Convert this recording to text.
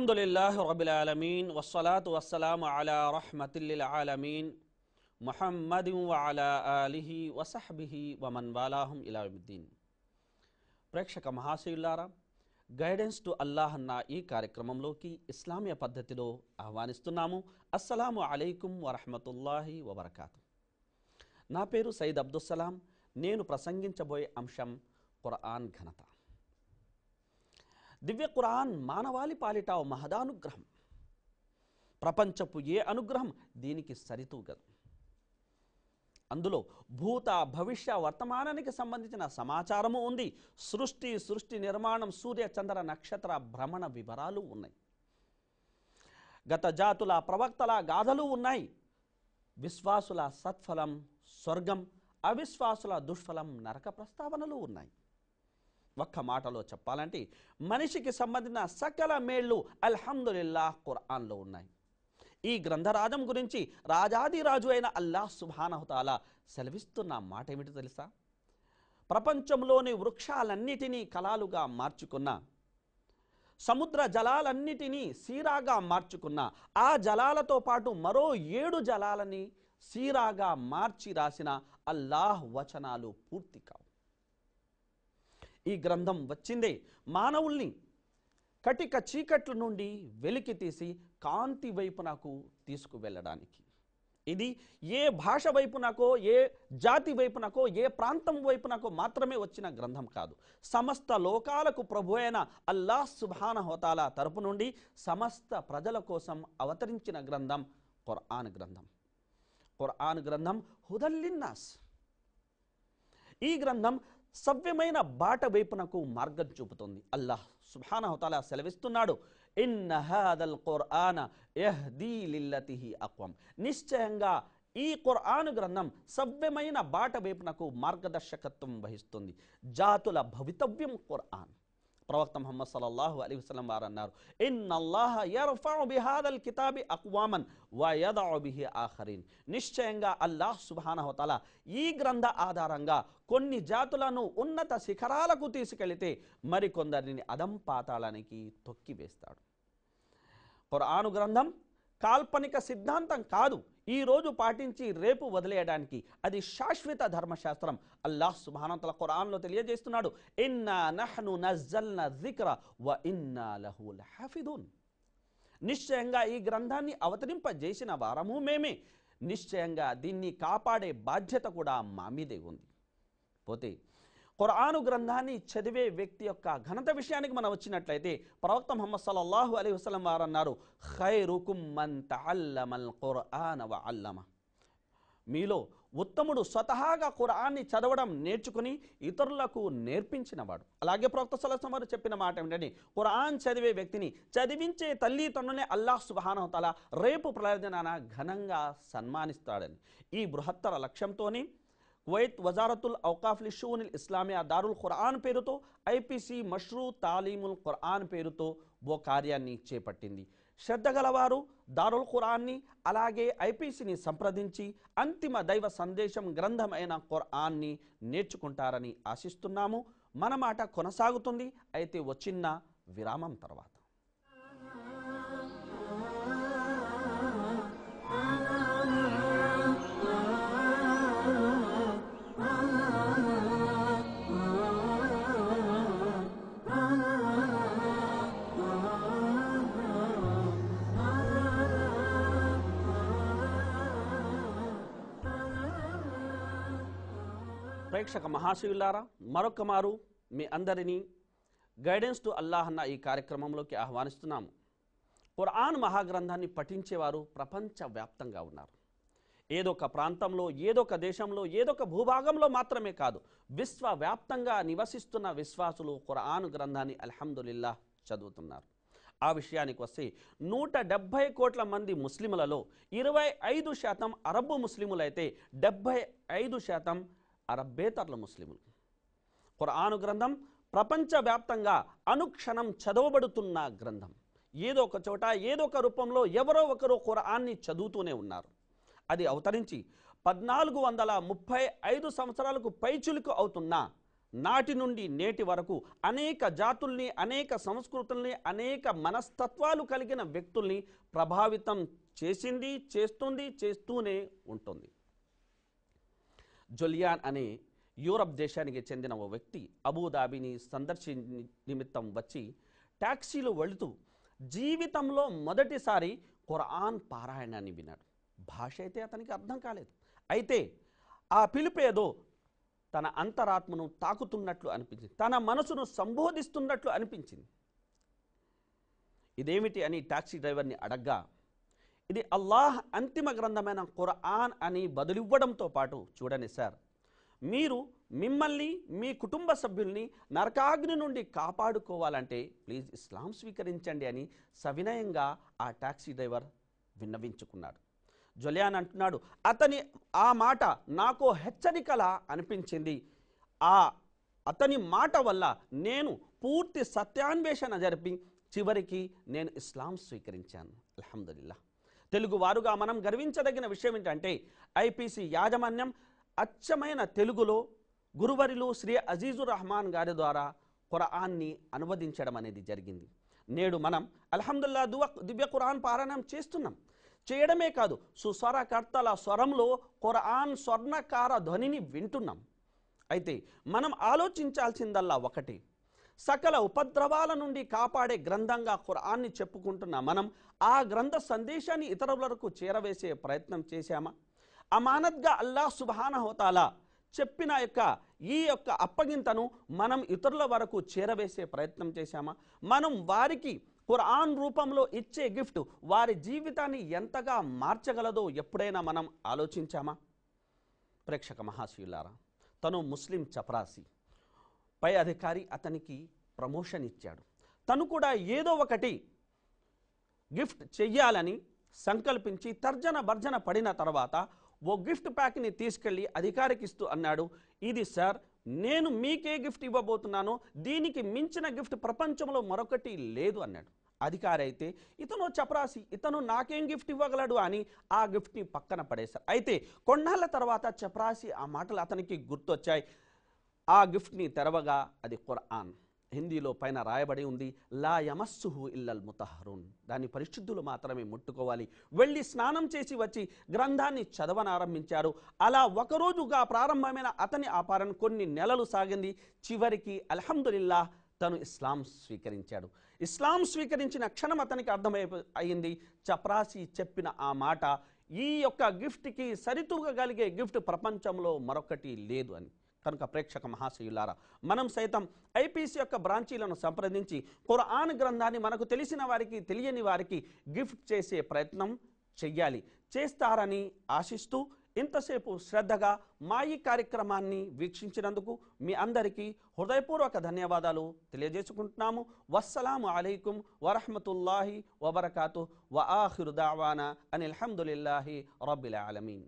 అల్హమ్దులిల్లాహి రబ్బిల్ ఆలమీన్ వస్సలాతు వస్సలాము అలా రహ్మతిల్ లిల్ ఆలమీన్ ముహమ్మదిన్ వ అలా ఆలిహి వసహ్బిహి వమన్ వాలాహుం ఇలా యౌమిద్దీన్. ప్రేక్షక మహాశయులారా, గైడెన్స్ టు అల్లాహ్ అన్న ఈ కార్యక్రమంలోకి ఇస్లామీయ పద్ధతిలో ఆహ్వానిస్తున్నాము. అస్సలాము అలైకుం వరహమతుల్లాహి వబర్కాతు. నా పేరు సయ్యద్ అబ్దుస్సలాం. నేను ప్రసంగించబోయే అంశం ఖురాన్ ఘనత. దివ్య ఖురాన్ మానవాళి పాలిట ఓ మహదానుగ్రహం. ప్రపంచపు ఏ అనుగ్రహం దీనికి సరితూగదు. అందులో భూత భవిష్య వర్తమానానికి సంబంధించిన సమాచారము ఉంది. సృష్టి నిర్మాణం, సూర్య చంద్ర నక్షత్ర భ్రమణ వివరాలు ఉన్నాయి. గత జాతుల ప్రవక్తల గాథలు ఉన్నాయి. విశ్వాసుల సత్ఫలం స్వర్గం, అవిశ్వాసుల దుష్ఫలం నరక ప్రస్తావనలు ఉన్నాయి. ఒక్క మాటలో చెప్పాలంటే మనిషికి సంబంధించిన సకల మేళ్ళు అల్హమ్దులిల్లాహ్ ఖురాన్లో ఉన్నాయి. ఈ గ్రంథరాజం గురించి రాజాదిరాజు అయిన అల్లాహ్ సుబ్హానహు తఆలా సెలవిస్తున్న మాట ఏమిటి తెలుసా? ప్రపంచంలోని వృక్షాలన్నిటినీ కలాలుగా మార్చుకున్న, సముద్ర జలాలన్నిటినీ సీరాగా మార్చుకున్న, ఆ జలాలతో పాటు మరో 7 జలాలని సీరాగా మార్చి రాసిన అల్లాహ్ వచనాలు పూర్తి కావు. ఈ గ్రంథం వచ్చిందే మానవుల్ని కటిక చీకట్ల నుండి వెలికి తీసి కాంతి వైపునకు తీసుకువెళ్ళడానికి. ఇది ఏ భాష వైపునకో, ఏ జాతి వైపునకో, ఏ ప్రాంతం వైపునకో మాత్రమే వచ్చిన గ్రంథం కాదు. సమస్త లోకాలకు ప్రభు అయిన అల్లాహ్ సుబ్హానహు తఆలా తరపు నుండి సమస్త ప్రజల కోసం అవతరించిన గ్రంథం ఖురాన్ గ్రంథం. ఖురాన్ గ్రంథం హుదల్ లిన్నాస్. ఈ గ్రంథం సవ్యమైన బాట వైపునకు మార్గం చూపుతుంది. అల్లాహ్ సుబ్హానహు తఆలా సెలవిస్తున్నాడు, ఇన్న హాదల్ ఖురాన యహ్దీ లిల్లతిహి అక్వం. నిశ్చయంగా ఈ ఖురాన్ గ్రంథం సవ్యమైన బాట వైపునకు మార్గదర్శకత్వం వహిస్తుంది. జాతుల భవితవ్యం ఖురాన్. ప్రవక్త ముహమ్మద్ సల్లల్లాహు అలైహి వసల్లం వారు అన్నారు, ఇన్నల్లాహ యర్ఫఉ బిహాదల్ కితాబి అక్వామన్ వ యదఉ బిహి ఆఖరీన్. నిశ్చయంగా అల్లాహ్ సుబ్హానహు తఆలా ఈ గ్రంథ ఆధారంగా కొన్ని జాతులను ఉన్నత శిఖరాలకు తీసుకెళితే మరికొందరిని అదం పాతాళానికి తొక్కివేస్తాడు. ఖురాను గ్రంథం కాల్పనిక సిద్ధాంతం కాదు, ఈ రోజు పాటించి రేపు వదిలేయడానికి. అది శాశ్వత ధర్మశాస్త్రం. అల్లాహ్ సుబ్హానహు తఆలా ఖురాన్లో తెలియజేస్తున్నాడు, ఇన్నా నహ్ను నజ్జల్నా జిక్ర వ ఇన్నా లహు లహాఫిదూన్. నిశ్చయంగా ఈ గ్రంథాన్ని అవతరింపజేసిన వారము మేమే. నిశ్చయంగా దీన్ని కాపాడే బాధ్యత కూడా మా మీదే ఉంది. పోతే ఖురాను గ్రంథాన్ని చదివే వ్యక్తి యొక్క ఘనత విషయానికి మనం వచ్చినట్లయితే ప్రవక్త ముహమ్మద్ సల్లల్లాహు అలైహి వసల్లం వారు అన్నారు, ఖైరుకుం మన్ తఅల్లమల్ ఖురాన వ అల్లమ. మీలో ఉత్తముడు స్వతహాగా ఖురాన్ని చదవడం నేర్చుకుని ఇతరులకు నేర్పించినవాడు. అలాగే ప్రవక్త సల్లల్లాహు అలైహి వసల్లం వారు చెప్పిన మాట ఏమిటంటే, ఖురాన్ చదివే వ్యక్తిని చదివించే తల్లిదండ్రులనే అల్లాహ్ సుబ్హానహు తఆలా రేపు ప్రళయదినాన ఘనంగా సన్మానిస్తాడని. ఈ బృహత్తర లక్ష్యంతోని కువైత్ వజారతుల్ ఔకాఫ్ లిషూనిల్ ఇస్లామియా దారుల్ ఖురాన్ పేరుతో ఐపీసీ మష్రూ తాలీముల్ ఖురాన్ పేరుతో ఓ కార్యాన్ని చేపట్టింది. శ్రద్ధ గలవారు దారుల్ ఖురాన్ని అలాగే ఐపీసీని సంప్రదించి అంతిమ దైవ సందేశం గ్రంథమైన ఖురాన్ని నేర్చుకుంటారని ఆశిస్తున్నాము. మన మాట కొనసాగుతుంది, అయితే వచ్చిన విరామం తర్వాత. ప్రేక్షక మహాశయులారా, మరొక మారు మీ అందరినీ గైడెన్స్ టు అల్లాహ్ అన్న ఈ కార్యక్రమంలోకి ఆహ్వానిస్తున్నాము. ఖురాన్ మహాగ్రంథాన్ని పఠించేవారు ప్రపంచవ్యాప్తంగా ఉన్నారు. ఏదో ఒక ప్రాంతంలో, ఏదో ఒక దేశంలో, ఏదో ఒక భూభాగంలో మాత్రమే కాదు, విశ్వవ్యాప్తంగా నివసిస్తున్న విశ్వాసులు ఖురాన్ గ్రంథాన్ని అల్హమ్దులిల్లాహ్ చదువుతున్నారు. ఆ విషయానికి వస్తే 170 కోట్ల మంది ముస్లిములలో 25% అరబ్బు ముస్లిములైతే 75% అరబ్బేతరుల ముస్లిములు. ఖురాను గ్రంథం ప్రపంచవ్యాప్తంగా అనుక్షణం చదవబడుతున్న గ్రంథం. ఏదో ఒక చోట, ఏదో ఒక రూపంలో ఎవరో ఒకరు ఖురాన్ని చదువుతూనే ఉన్నారు. అది అవతరించి 1435 సంవత్సరాలకు పైచులుకు అవుతున్నా నాటి నుండి నేటి వరకు అనేక జాతుల్ని, అనేక సంస్కృతుల్ని, అనేక మనస్తత్వాలు కలిగిన వ్యక్తుల్ని ప్రభావితం చేసింది, చేస్తుంది, చేస్తూనే ఉంటుంది. జులియాన్ అనే యూరప్ దేశానికి చెందిన ఓ వ్యక్తి అబుదాబిని నిమిత్తం వచ్చి టాక్సీలో వెళుతూ జీవితంలో మొదటిసారి ఖురాన్ పారాయణాన్ని విన్నాడు. భాష అయితే అతనికి అర్థం కాలేదు. అయితే ఆ పిలుపేదో తన అంతరాత్మను తాకుతున్నట్లు అనిపించింది, తన మనసును సంబోధిస్తున్నట్లు అనిపించింది. ఇదేమిటి అని టాక్సీ డ్రైవర్ని అడగ్గా, ఇది అల్లాహ్ అంతిమ గ్రంథమైన ఖురాన్ అని బదులివ్వడంతో పాటు, చూడండి సార్, మీరు మిమ్మల్ని, మీ కుటుంబ సభ్యుల్ని నరకాగ్ని నుండి కాపాడుకోవాలంటే ప్లీజ్ ఇస్లాం స్వీకరించండి అని సవినయంగా ఆ టాక్సీ డ్రైవర్ విన్నవించుకున్నాడు. జులియాన్ అంటున్నాడు, అతని ఆ మాట నాకు హెచ్చరికలా అనిపించింది. అతని మాట వల్ల నేను పూర్తి సత్యాన్వేషణ జరిపి చివరికి నేను ఇస్లాం స్వీకరించాను. అల్హమ్దులిల్లాహ్. తెలుగు వారుగా మనం గర్వించదగిన విషయం ఏంటంటే, ఐపీసీ యాజమాన్యం అచ్చమైన తెలుగులో గురువరిలు శ్రీ అజీజుర్ రహమాన్ గారి ద్వారా ఖురాన్ని అనువదించడం అనేది జరిగింది. నేడు మనం అల్హమ్దులిల్లాహ్ దివ్య ఖురాన్ పారాయణం చేస్తున్నాం. చేయడమే కాదు, సుస్వరకర్తల స్వరంలో ఖురాన్ స్వర్ణకార ధ్వనిని వింటున్నాం. అయితే మనం ఆలోచించాల్సిందల్లా ఒకటి, సకల ఉపద్రవాల నుండి కాపాడే గ్రంథంగా ఖురాన్ని చెప్పుకుంటున్న మనం ఆ గ్రంథ సందేశాన్ని ఇతరులకు చేరవేసే ప్రయత్నం చేశామా? అమానత్గా అల్లాహ్ సుబ్హానహు వ తఆలా చెప్పిన ఈ యొక్క అప్పగింతను మనం ఇతరుల వరకు చేరవేసే ప్రయత్నం చేశామా? మనం వారికి ఖురాన్ రూపంలో ఇచ్చే గిఫ్ట్ వారి జీవితాన్ని ఎంతగా మార్చగలదో ఎప్పుడైనా మనం ఆలోచించామా? ప్రేక్షక మహాశయులారా, తను ముస్లిం చపరాసి, పై అధికారి అతనికి ప్రమోషన్ ఇచ్చాడు. తను కూడా ఏదో ఒకటి గిఫ్ట్ చెయ్యాలని సంకల్పించి తర్జన భర్జన పడిన తర్వాత ఓ గిఫ్ట్ ప్యాక్ని తీసుకెళ్ళి అధికారికి ఇస్తూ అన్నాడు, ఇది సార్, నేను మీకే గిఫ్ట్ ఇవ్వబోతున్నాను, దీనికి మించిన గిఫ్ట్ ప్రపంచంలో మరొకటి లేదు అన్నాడు. అధికారి అయితే, ఇతను చపరాసి, ఇతను నాకేం గిఫ్ట్ ఇవ్వగలడు అని ఆ గిఫ్ట్ని పక్కన పడేశారు. అయితే కొన్నాళ్ళ తర్వాత చపరాసి ఆ మాటలు అతనికి గుర్తొచ్చాయి. ఆ గిఫ్ట్ని తెరవగా అది ఖురాన్. హిందీలో పైన రాయబడి ఉంది, లా యమస్సుహు ఇల్లల్ ముతహరున్, దాని పరిశుద్ధులు మాత్రమే ముట్టుకోవాలి. వెళ్ళి స్నానం చేసి వచ్చి గ్రంథాన్ని చదవనారంభించారు. అలా ఒకరోజుగా ప్రారంభమైన అతని ఆపారణ కొన్ని నెలలు సాగింది. చివరికి అల్హమ్దులిల్లాహ్ తను ఇస్లాం స్వీకరించాడు. ఇస్లాం స్వీకరించిన క్షణం అతనికి అయింది, చపరాసి చెప్పిన ఆ మాట, ఈ యొక్క గిఫ్ట్కి సరితూగగలిగే గిఫ్ట్ ప్రపంచంలో మరొకటి లేదు అని. కనుక ప్రేక్షక మహాశయులారా, మనం సైతం ఐపీసీ యొక్క బ్రాంచీలను సంప్రదించి ఖురాన్ గ్రంథాన్ని మనకు తెలిసిన వారికి, తెలియని వారికి గిఫ్ట్ చేసే ప్రయత్నం చెయ్యాలి. చేస్తారని ఆశిస్తూ ఇంతసేపు శ్రద్ధగా మా ఈ కార్యక్రమాన్ని వీక్షించినందుకు మీ అందరికీ హృదయపూర్వక ధన్యవాదాలు తెలియజేసుకుంటున్నాము. వస్సలాము అలైకుం వరహ్మతుల్లాహి వబరకాతుహ్. వ ఆఖిరు దావానా అనిల్ హమ్దులిల్లాహి రబ్బిల్ ఆలమీన్.